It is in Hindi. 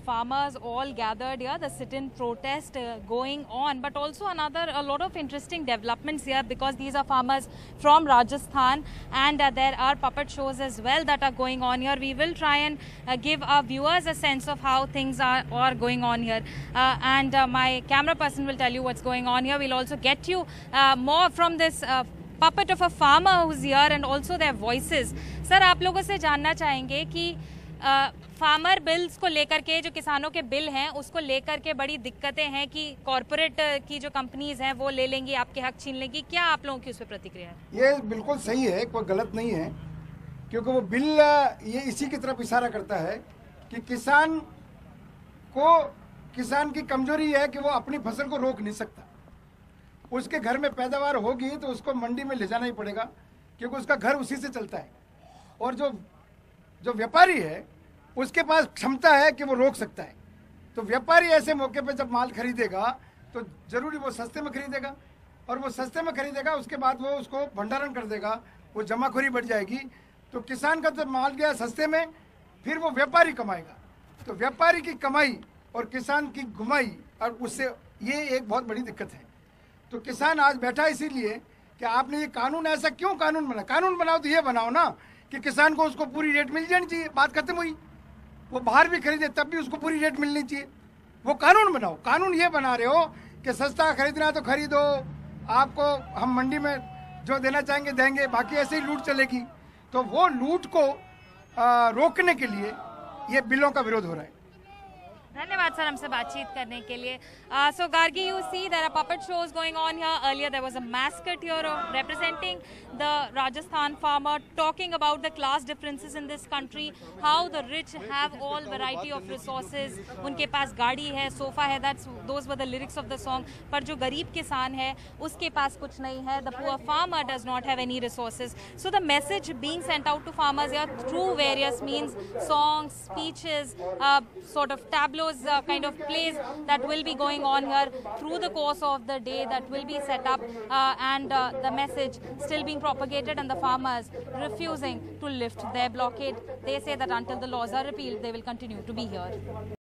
Farmers all gathered here, the sit-in protest going on, but also a lot of interesting developments here because these are farmers from Rajasthan and there are puppet shows as well that are going on here. We will try and give our viewers a sense of how things are going on here and my camera person will tell you what's going on here. We'll also get you more from this puppet of a farmer who's here and also their voices. Sir, आप लोगों से जानना चाहेंगे कि फार्मर बिल्स को लेकर के जो किसानों के बिल हैं उसको लेकर के बड़ी दिक्कतें हैं कि कॉरपोरेट की जो कंपनीज हैं वो ले लेंगी, आपके हक छीन लेंगी। क्या आप लोगों की उस पर प्रतिक्रिया है? ये बिल्कुल सही है, कोई गलत नहीं है, क्योंकि वो बिल ये इसी की तरफ इशारा करता है कि किसान की कमजोरी है कि वो अपनी फसल को रोक नहीं सकता। उसके घर में पैदावार होगी तो उसको मंडी में ले जाना ही पड़ेगा क्योंकि उसका घर उसी से चलता है। और जो व्यापारी है उसके पास क्षमता है कि वो रोक सकता है। तो व्यापारी ऐसे मौके पे जब माल खरीदेगा तो जरूरी वो सस्ते में खरीदेगा और वो सस्ते में खरीदेगा, उसके बाद वो उसको भंडारण कर देगा, वो जमाखोरी बढ़ जाएगी। तो किसान का जब माल गया सस्ते में, फिर वो व्यापारी कमाएगा। तो व्यापारी की कमाई और किसान की गुमाई, और उससे ये एक बहुत बड़ी दिक्कत है। तो किसान आज बैठा इसीलिए कि आपने ये कानून, ऐसा क्यों कानून बना? कानून बनाओ तो ये बनाओ ना कि किसान को उसको पूरी रेट मिल जानी चाहिए, बात खत्म हुई। वो बाहर भी खरीदे तब भी उसको पूरी रेट मिलनी चाहिए। वो कानून बनाओ। कानून ये बना रहे हो कि सस्ता खरीदना तो खरीदो, आपको हम मंडी में जो देना चाहेंगे देंगे, बाकी ऐसे ही लूट चलेगी। तो वो लूट को रोकने के लिए ये बिलों का विरोध हो रहा है। धन्यवाद सर हमसे बातचीत करने के लिए। So Gargi, you see there are puppet shows going on here. Earlier there was a mascot here representing the Rajasthan farmer, talking about the class differences in this country, how the rich have all variety of resources. उनके पास गाड़ी है, सोफा है, those were the lyrics of the song. पर जो गरीब किसान है उसके पास कुछ नहीं है. The poor farmer does not have any resources. So the message being sent out to farmers here through various means, songs, speeches, sort of tableaux, kind of plays that will be going on here through the course of the day, that will be set up and the message still being propagated, and the farmers refusing to lift their blockade. They say that until the laws are repealed they will continue to be here.